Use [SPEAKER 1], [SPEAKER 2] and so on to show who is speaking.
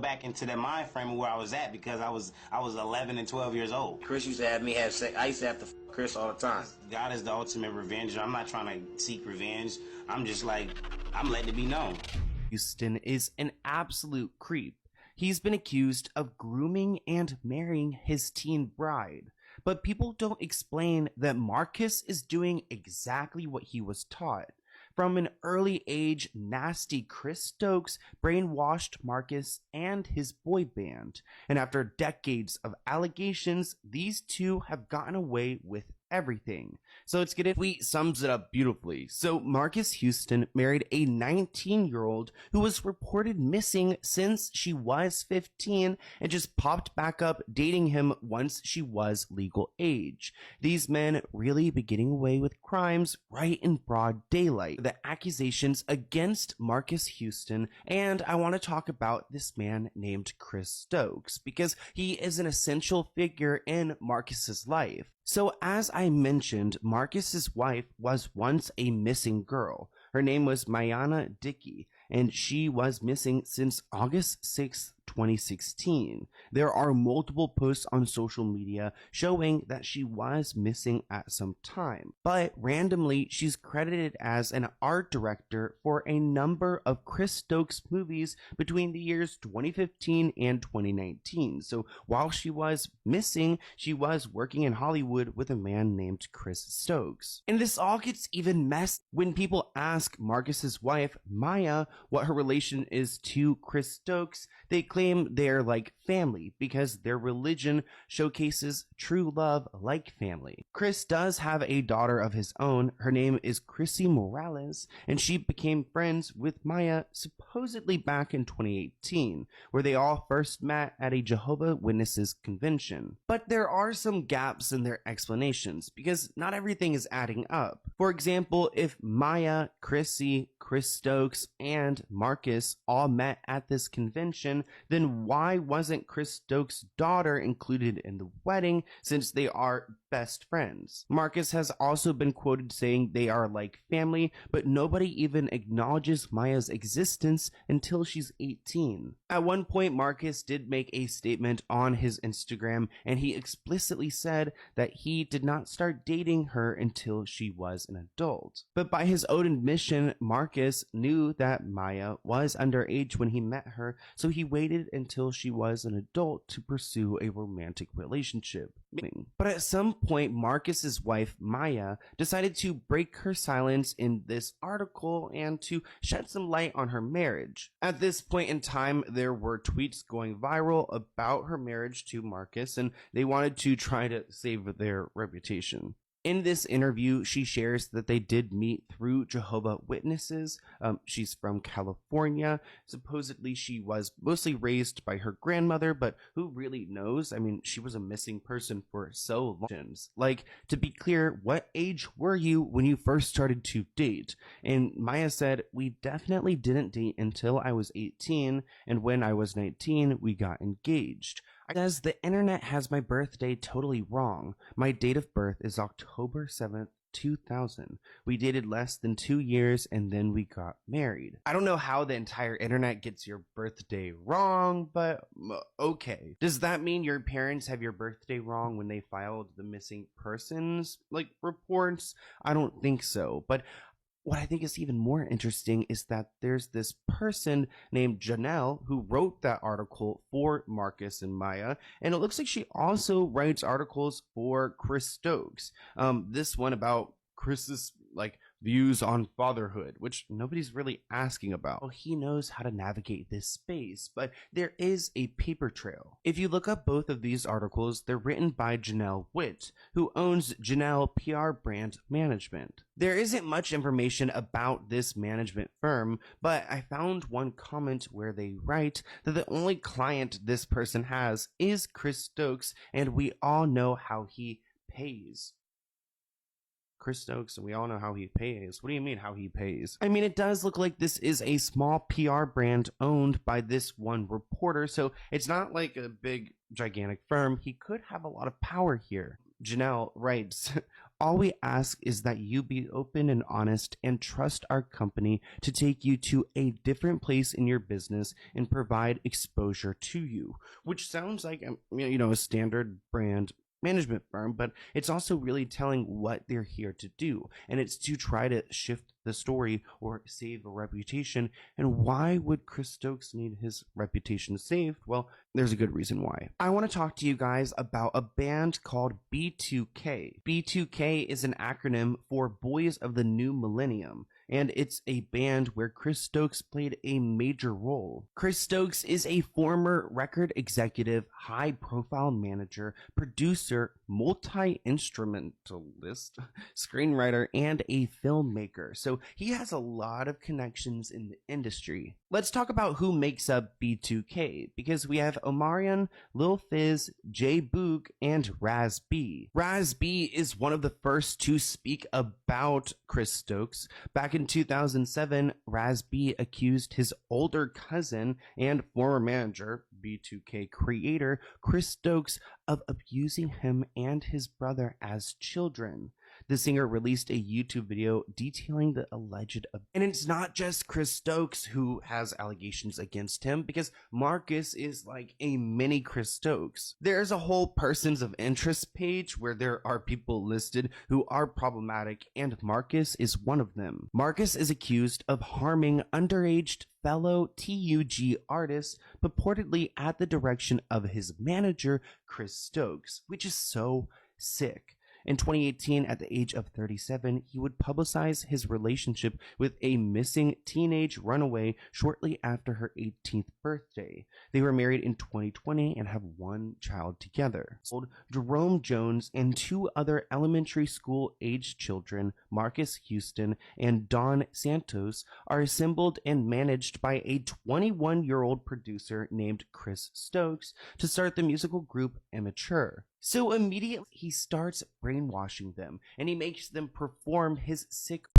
[SPEAKER 1] back into that mind frame of where I was at because I was 11 and 12 years old.
[SPEAKER 2] Chris used to have me have sex. I used to have to f Chris all the time.
[SPEAKER 1] God is the ultimate revenger. I'm not trying to seek revenge. I'm just like, I'm letting it be known.
[SPEAKER 3] Houston is an absolute creep. He's been accused of grooming and marrying his teen bride. But people don't explain that Marcus is doing exactly what he was taught. From an early age, nasty Chris Stokes brainwashed Marcus and his boy band. And after decades of allegations, these two have gotten away with everything. So let's get it. Tweet sums it up beautifully. So Marcus Houston married a 19-year-old who was reported missing since she was 15 and just popped back up dating him once she was legal age. These men really be getting away with crimes right in broad daylight. The accusations against Marcus Houston, and I want to talk about this man named Chris Stokes because he is an essential figure in Marcus's life. So as I mentioned, Marcus's wife was once a missing girl. Her name was Mayana Dickey, and she was missing since August 6th, 2016. There are multiple posts on social media showing that she was missing at some time, but randomly she's credited as an art director for a number of Chris Stokes movies between the years 2015 and 2019. So while she was missing, she was working in Hollywood with a man named Chris Stokes. And this all gets even messed when people ask Marcus's wife, Maya, what her relation is to Chris Stokes. They claim they're like family because their religion showcases true love like family. Chris does have a daughter of his own. Her name is Chrissy Morales, and she became friends with Maya supposedly back in 2018, where they all first met at a Jehovah's Witnesses convention. But there are some gaps in their explanations because not everything is adding up. For example, if Maya, Chrissy, Chris Stokes, and Marcus all met at this convention, then why wasn't Chris Stokes' daughter included in the wedding since they are best friends? Marcus has also been quoted saying they are like family, but nobody even acknowledges Maya's existence until she's 18. At one point, Marcus did make a statement on his Instagram, and he explicitly said that he did not start dating her until she was an adult. But by his own admission, Marcus knew that Maya was underage when he met her, so he waited until she was an adult to pursue a romantic relationship. But at some point, Marcus's wife, Maya, decided to break her silence in this article and to shed some light on her marriage. At this point in time, there were tweets going viral about her marriage to Marcus, and they wanted to try to save their reputation. In this interview, she shares that they did meet through Jehovah's Witnesses. She's from California. Supposedly, she was mostly raised by her grandmother, but who really knows? I mean, she was a missing person for so long. Like, to be clear, what age were you when you first started to date? And Maya said, we definitely didn't date until I was 18, and when I was 19, we got engaged. Says the internet has my birthday totally wrong. My date of birth is October 7th, 2000. We dated less than 2 years and then we got married. I don't know how the entire internet gets your birthday wrong, but okay. Does that mean your parents have your birthday wrong when they filed the missing persons reports? I don't think so, but what I think is even more interesting is that there's this person named Janelle who wrote that article for Marcus and Maya, and it looks like she also writes articles for Chris Stokes. This one about Chris's views on fatherhood, which nobody's really asking about. Well, he knows how to navigate this space, but there is a paper trail. If you look up both of these articles, they're written by Janelle Witt, who owns Janelle PR Brand Management. There isn't much information about this management firm, but I found one comment where they write that the only client this person has is Chris Stokes, and we all know how he pays. Chris Stokes, and we all know how he pays. What do you mean how he pays? I mean, it does look like this is a small PR brand owned by this one reporter, so it's not like a big, gigantic firm. He could have a lot of power here. Janelle writes, All we ask is that you be open and honest and trust our company to take you to a different place in your business and provide exposure to you," which sounds like a standard brand management firm, but it's also really telling what they're here to do, and it's to try to shift the story or save a reputation. And why would Chris Stokes need his reputation saved? Well, there's a good reason why. I want to talk to you guys about a band called B2K. B2K is an acronym for Boys of the New Millennium, and it's a band where Chris Stokes played a major role. Chris Stokes is a former record executive, high-profile manager, producer, multi-instrumentalist, screenwriter, and a filmmaker. So he has a lot of connections in the industry. Let's talk about who makes up B2K, because we have Omarion, Lil Fizz, J Boog, and Raz B. Raz B is one of the first to speak about Chris Stokes. Back in 2007, Raz B accused his older cousin and former manager, B2K creator, Chris Stokes, of abusing him and his brother as children. The singer released a YouTube video detailing the alleged abuse. And it's not just Chris Stokes who has allegations against him, because Marcus is like a mini Chris Stokes. There's a whole persons of interest page where there are people listed who are problematic, and Marcus is one of them. Marcus is accused of harming underage fellow TUG artists, purportedly at the direction of his manager, Chris Stokes, which is so sick. In 2018, at the age of 37, he would publicize his relationship with a missing teenage runaway shortly after her 18th birthday. They were married in 2020 and have one child together. Jerome Jones and two other elementary school-aged children, Marcus Houston and Don Santos, are assembled and managed by a 21-year-old producer named Chris Stokes to start the musical group Immature. So immediately he starts brainwashing them, and he makes them perform his sick